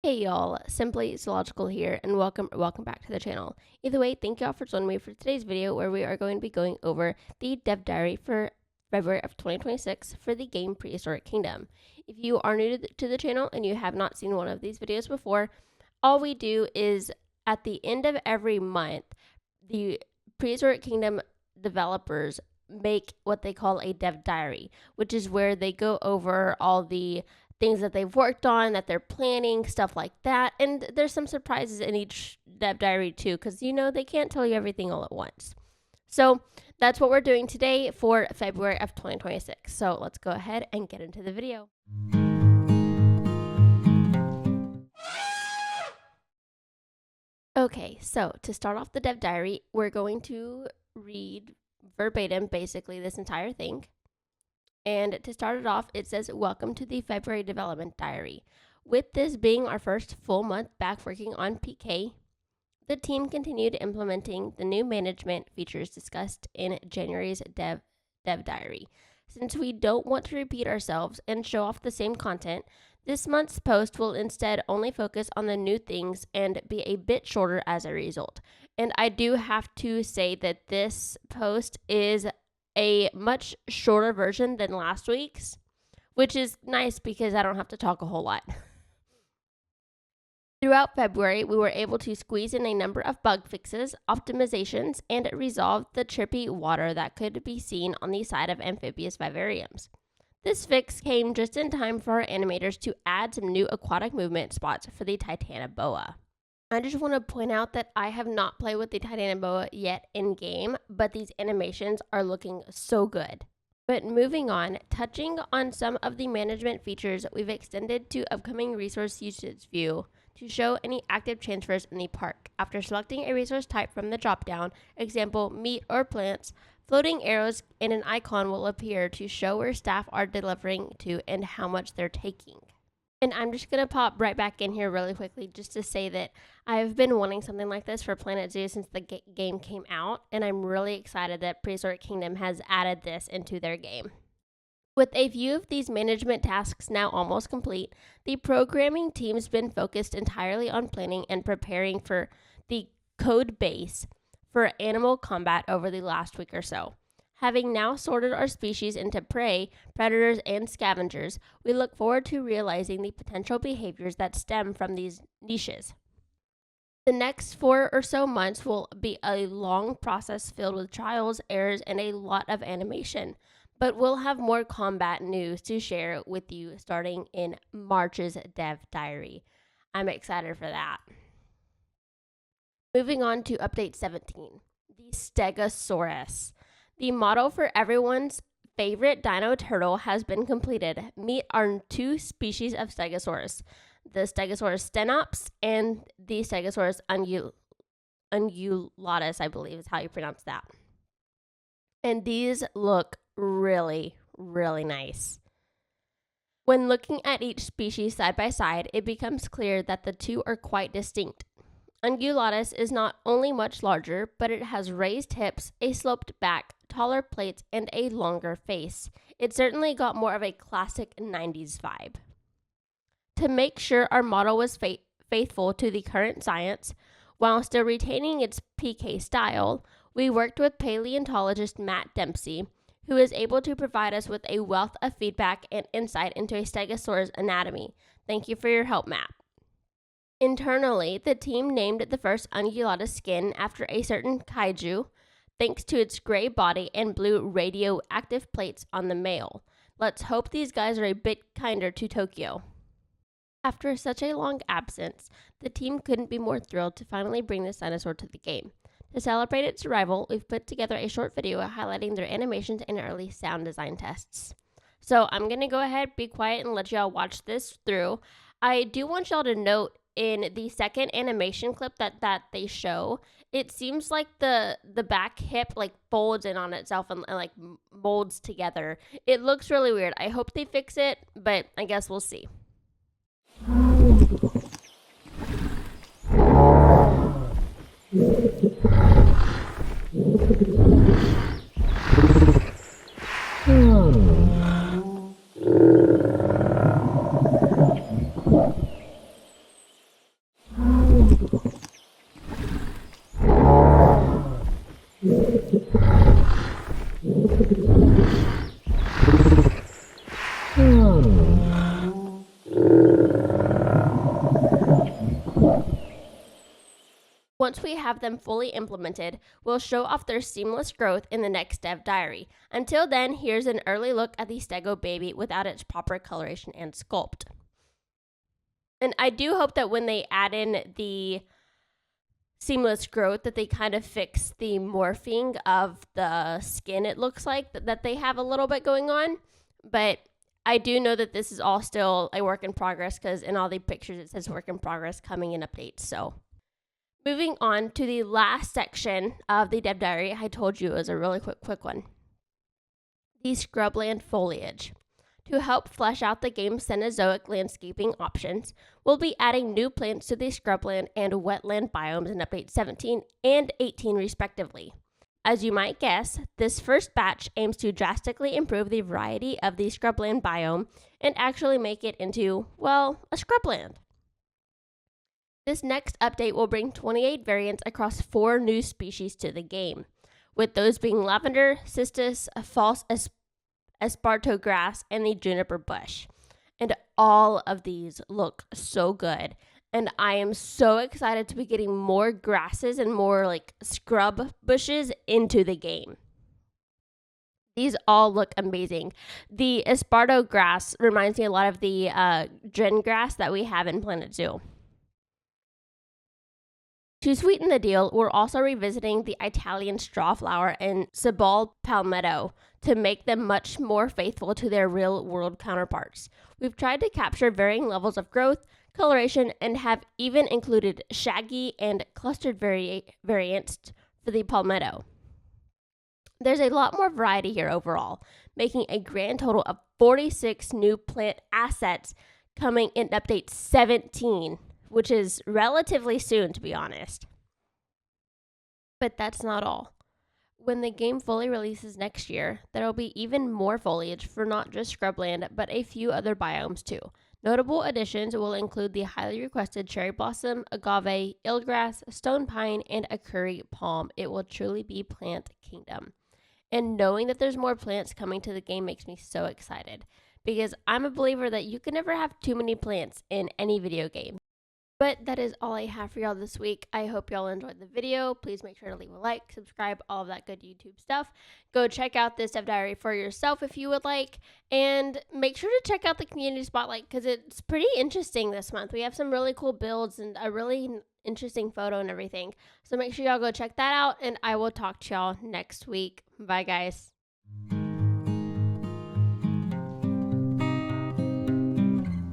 Hey y'all, Simply Zoological here, and welcome back to the channel. Either way, thank y'all for joining me for today's video where we are going to be going over the dev diary for February of 2026 for the game Prehistoric Kingdom. If you are new to the channel and you have not seen one of these videos before, all we do is at the end of every month, the Prehistoric Kingdom developers make what they call a dev diary, which is where they go over all the things that they've worked on, that they're planning, stuff like that. And there's some surprises in each dev diary too, because they can't tell you everything all at once. So that's what we're doing today for February of 2026. So let's go ahead and get into the video. Okay, so to start off the dev diary, we're going to read verbatim basically this entire thing. And to start it off, it says, "Welcome to the February Development Diary. With this being our first full month back working on PK, the team continued implementing the new management features discussed in January's dev diary. Since we don't want to repeat ourselves and show off the same content, this month's post will instead only focus on the new things and be a bit shorter as a result." And I do have to say that this post is a much shorter version than last week's, which is nice because I don't have to talk a whole lot. Throughout February, we were able to squeeze in a number of bug fixes, optimizations, and resolve the chirpy water that could be seen on the side of amphibious vivariums. This fix came just in time for our animators to add some new aquatic movement spots for the Titanoboa. I just want to point out that I have not played with the Titanoboa yet in-game, but these animations are looking so good. But moving on, touching on some of the management features we've extended to upcoming resource usage view to show any active transfers in the park. After selecting a resource type from the dropdown, example meat or plants, floating arrows and an icon will appear to show where staff are delivering to and how much they're taking. And I'm just going to pop right back in here really quickly just to say that I've been wanting something like this for Planet Zoo since the game came out, and I'm really excited that Prehistoric Kingdom has added this into their game. With a few of these management tasks now almost complete, the programming team's been focused entirely on planning and preparing for the code base for animal combat over the last week or so. Having now sorted our species into prey, predators, and scavengers, we look forward to realizing the potential behaviors that stem from these niches. The next 4 or so months will be a long process filled with trials, errors, and a lot of animation, but we'll have more combat news to share with you starting in March's dev diary. I'm excited for that. Moving on to update 17, the Stegosaurus. The model for everyone's favorite dino turtle has been completed. Meet our 2 species of Stegosaurus, the Stegosaurus stenops and the Stegosaurus ungulatus, I believe is how you pronounce that. And these look really, really nice. When looking at each species side by side, it becomes clear that the 2 are quite distinct. Ungulatus is not only much larger, but it has raised hips, a sloped back, taller plates, and a longer face. It certainly got more of a classic 90s vibe. To make sure our model was faithful to the current science, while still retaining its PK style, we worked with paleontologist Matt Dempsey, who is able to provide us with a wealth of feedback and insight into a Stegosaurus anatomy. Thank you for your help, Matt. Internally, the team named the first ungulatus skin after a certain kaiju, thanks to its gray body and blue radioactive plates on the male. Let's hope these guys are a bit kinder to Tokyo. After such a long absence, the team couldn't be more thrilled to finally bring this dinosaur to the game. To celebrate its arrival, we've put together a short video highlighting their animations and early sound design tests. So I'm going to go ahead, be quiet, and let y'all watch this through. I do want y'all to note in the second animation clip that they show, it seems like the back hip folds in on itself and molds together. It looks really weird. I hope they fix it, but I guess we'll see. once we have them fully implemented, we'll show off their seamless growth in the next dev diary. Until then, here's an early look at the Stego baby without its proper coloration and sculpt. And I do hope that when they add in the seamless growth that they kind of fix the morphing of the skin, it looks like that they have a little bit going on. But I do know that this is all still a work in progress, because in all the pictures it says work in progress coming in updates. So moving on to the last section of the dev diary, I told you it was a really quick one. The Scrubland Foliage. To help flesh out the game's Cenozoic landscaping options, we'll be adding new plants to the scrubland and wetland biomes in Update 17 and 18 respectively. As you might guess, this first batch aims to drastically improve the variety of the scrubland biome and actually make it into, well, a scrubland. This next update will bring 28 variants across 4 new species to the game, with those being lavender, cistus, false esparto grass, and the juniper bush. And all of these look so good. And I am so excited to be getting more grasses and more like scrub bushes into the game. These all look amazing. The esparto grass reminds me a lot of the dren grass that we have in Planet Zoo. To sweeten the deal, we're also revisiting the Italian straw flower and Cibal palmetto to make them much more faithful to their real-world counterparts. We've tried to capture varying levels of growth, coloration, and have even included shaggy and clustered variants for the palmetto. There's a lot more variety here overall, making a grand total of 46 new plant assets coming in Update 17, which is relatively soon, to be honest. But that's not all. When the game fully releases next year, there will be even more foliage for not just scrubland, but a few other biomes too. Notable additions will include the highly requested cherry blossom, agave, eelgrass, stone pine, and a curry palm. It will truly be Plant Kingdom. And knowing that there's more plants coming to the game makes me so excited, because I'm a believer that you can never have too many plants in any video game. But that is all I have for y'all this week. I hope y'all enjoyed the video. Please make sure to leave a like, subscribe, all of that good YouTube stuff. Go check out this dev diary for yourself if you would like. And make sure to check out the community spotlight, because it's pretty interesting this month. We have some really cool builds and a really interesting photo and everything. So make sure y'all go check that out. And I will talk to y'all next week. Bye, guys.